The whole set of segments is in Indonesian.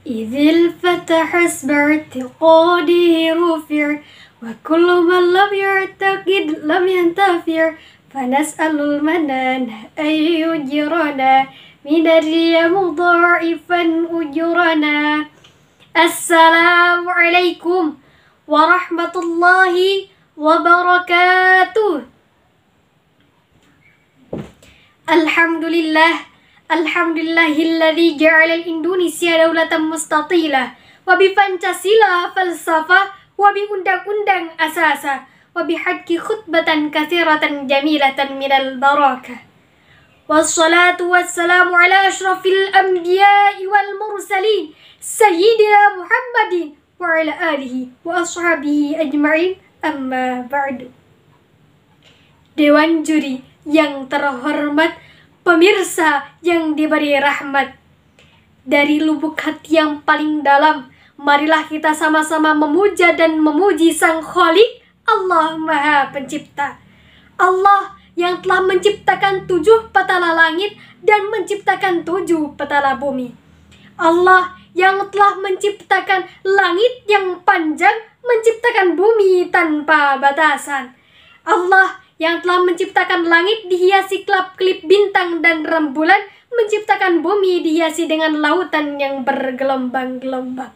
إذ الفتح حسب اعتقاده رفع وكل من لم يعتقد لم ينتفع فنسأل المنان أن يجرنا من الرياء مضاعفا أجرنا. السلام عليكم ورحمة الله وبركاته. Alhamdulillahilladzi ja'ala Indonesia daulatan mustaqilah wa bi Pancasila falsafah wa bi undang-undang asasa wa bi haqqi khutbatan katsiratan jamilatan minal barakah. Wassalatu wassalamu ala asyrafil anbiya'i wal mursalin sayyidina Muhammadin wa ala alihi wa ashabihi ajma'in, amma ba'du. Dewan juri yang terhormat, pemirsa yang diberi rahmat, dari lubuk hati yang paling dalam, marilah kita sama-sama memuja dan memuji Sang Khalik, Allah Maha Pencipta. Allah yang telah menciptakan 7 petala langit dan menciptakan 7 petala bumi. Allah yang telah menciptakan langit yang panjang, menciptakan bumi tanpa batasan. Allah yang telah menciptakan langit dihiasi kelap-kelip bintang dan rembulan, menciptakan bumi dihiasi dengan lautan yang bergelombang-gelombang.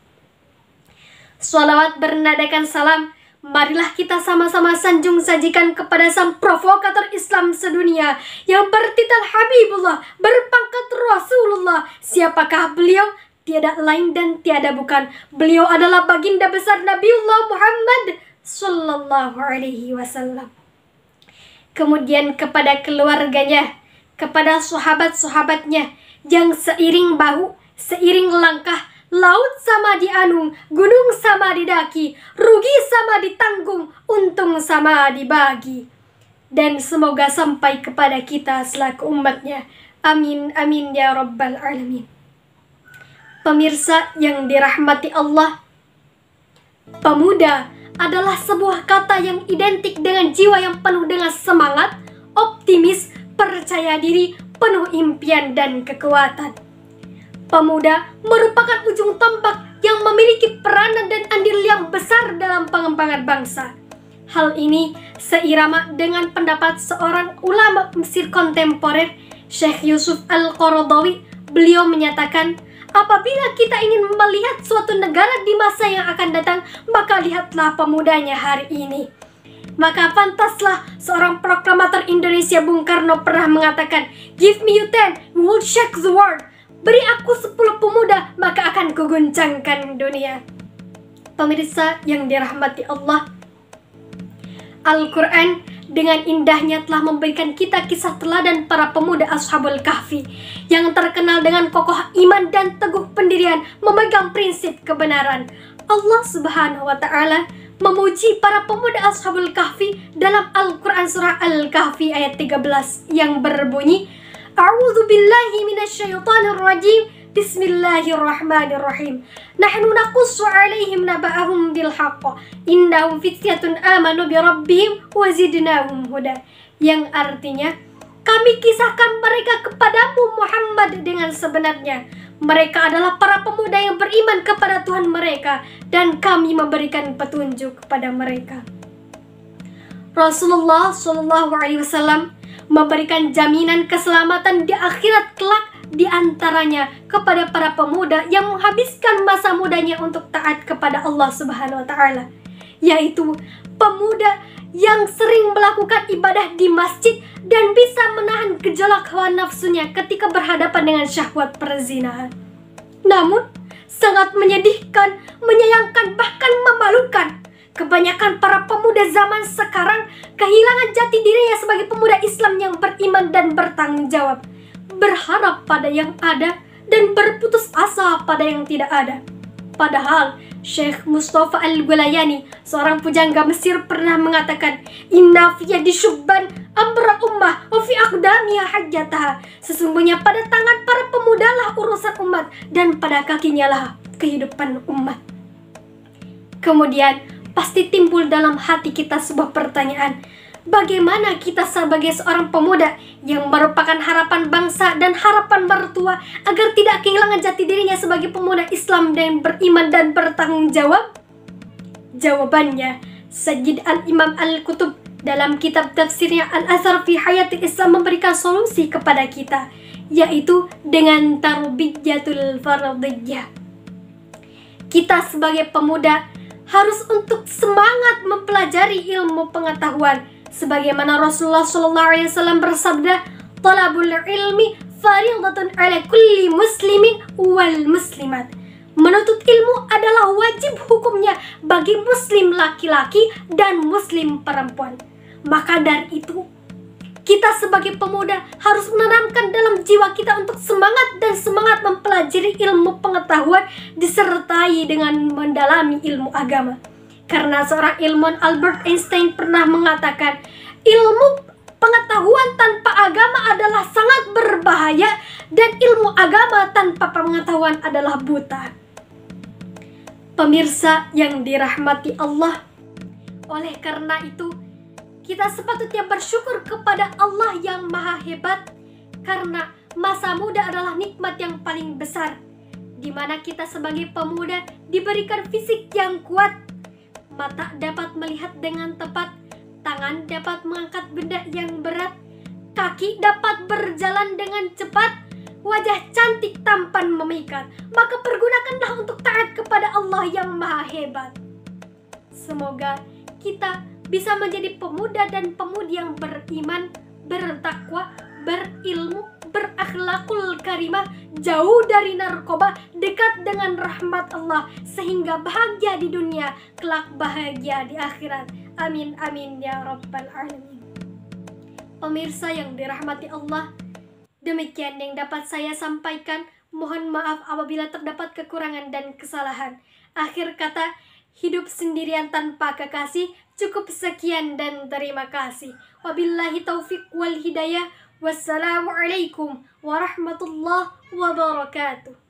Shalawat bernadakan salam, marilah kita sama-sama sanjung sajikan kepada sang provokator Islam sedunia yang bertitel Habibullah, berpangkat Rasulullah. Siapakah beliau? Tiada lain dan tiada bukan. Beliau adalah baginda besar Nabiullah Muhammad sallallahu alaihi wasallam. Kemudian kepada keluarganya, kepada sahabat-sahabatnya yang seiring bahu, seiring langkah, laut sama dianung, gunung sama didaki, rugi sama ditanggung, untung sama dibagi. Dan semoga sampai kepada kita selaku umatnya. Amin, amin ya rabbal alamin. Pemirsa yang dirahmati Allah, pemuda adalah sebuah kata yang identik dengan jiwa yang penuh dengan semangat, optimis, percaya diri, penuh impian dan kekuatan. Pemuda merupakan ujung tombak yang memiliki peranan dan andil yang besar dalam pengembangan bangsa. Hal ini seirama dengan pendapat seorang ulama Mesir kontemporer, Syekh Yusuf Al-Qaradawi. Beliau menyatakan, apabila kita ingin melihat suatu negara di masa yang akan datang, maka lihatlah pemudanya hari ini. Maka pantaslah seorang proklamator Indonesia, Bung Karno, pernah mengatakan, "Give me you 10, we will shake the world." Beri aku 10 pemuda, maka akan kuguncangkan dunia. Pemirsa yang dirahmati Allah, Al-Quran dengan indahnya telah memberikan kita kisah teladan para pemuda Ashabul Kahfi yang terkenal dengan kokoh iman dan teguh pendirian memegang prinsip kebenaran. Allah Subhanahu wa Ta'ala memuji para pemuda Ashabul Kahfi dalam Al-Quran surah Al-Kahfi ayat 13 yang berbunyi, A'udzu billahi minasyaitonir rajim. Bismillahirrahmanirrahim. Nahnu naqussu 'alaihim naba'ahum bil haqq. Innahum fityatun amanu bi rabbihim wa zidnahum huda. Yang artinya, kami kisahkan mereka kepadamu Muhammad dengan sebenarnya. Mereka adalah para pemuda yang beriman kepada Tuhan mereka dan kami memberikan petunjuk kepada mereka. Rasulullah sallallahu alaihi wasallam memberikan jaminan keselamatan di akhirat kelak, di antaranya kepada para pemuda yang menghabiskan masa mudanya untuk taat kepada Allah Subhanahu wa Ta'ala, yaitu pemuda yang sering melakukan ibadah di masjid dan bisa menahan gejolak hawa nafsunya ketika berhadapan dengan syahwat perzinahan. Namun sangat menyedihkan, menyayangkan, bahkan memalukan, kebanyakan para pemuda zaman sekarang kehilangan jati dirinya sebagai pemuda Islam yang beriman dan bertanggung jawab, berharap pada yang ada dan berputus asa pada yang tidak ada. Padahal Syekh Mustafa Al-Gulayani, seorang pujangga Mesir, pernah mengatakan, Inna fi yadi syubban amra ummah wa fi aqdamiha hajjataha. Sesungguhnya pada tangan para pemuda lah urusan umat dan pada kakinya lah kehidupan umat. Kemudian pasti timbul dalam hati kita sebuah pertanyaan, Bagaimana kita sebagai seorang pemuda yang merupakan harapan bangsa dan harapan mertua agar tidak kehilangan jati dirinya sebagai pemuda Islam dan beriman dan bertanggung jawab? Jawabannya, Sayyid Al-Imam Al-Qutub dalam kitab tafsirnya Al-Athar fi Hayatil Islam memberikan solusi kepada kita, yaitu dengan tarbiyatul fardiyah. Kita sebagai pemuda harus untuk semangat mempelajari ilmu pengetahuan, sebagaimana Rasulullah SAW bersabda, "Talabul ilmi fariidatun 'ala kulli muslimin wal muslimat." Menuntut ilmu adalah wajib hukumnya bagi muslim laki-laki dan muslim perempuan. Maka dari itu, kita sebagai pemuda harus menanamkan dalam jiwa kita untuk semangat mempelajari ilmu pengetahuan disertai dengan mendalami ilmu agama. Karena seorang ilmuwan Albert Einstein pernah mengatakan, ilmu pengetahuan tanpa agama adalah sangat berbahaya dan ilmu agama tanpa pengetahuan adalah buta. Pemirsa yang dirahmati Allah, oleh karena itu, kita sepatutnya bersyukur kepada Allah yang Maha Hebat, karena masa muda adalah nikmat yang paling besar, di mana kita sebagai pemuda diberikan fisik yang kuat, mata dapat melihat dengan tepat, tangan dapat mengangkat benda yang berat, kaki dapat berjalan dengan cepat, wajah cantik tampan memikat. Maka pergunakanlah untuk taat kepada Allah yang Maha Hebat. Semoga kita bisa menjadi pemuda dan pemudi yang beriman, bertakwa, berilmu, berakhlakul karimah, jauh dari narkoba, dekat dengan rahmat Allah, sehingga bahagia di dunia, kelak bahagia di akhirat. Amin amin ya rabbal alamin. Pemirsa yang dirahmati Allah, demikian yang dapat saya sampaikan. Mohon maaf apabila terdapat kekurangan dan kesalahan. Akhir kata, hidup sendirian tanpa kekasih. Cukup sekian dan terima kasih. Wabillahi taufiq wal hidayah. Wassalamualaikum warahmatullahi wabarakatuh.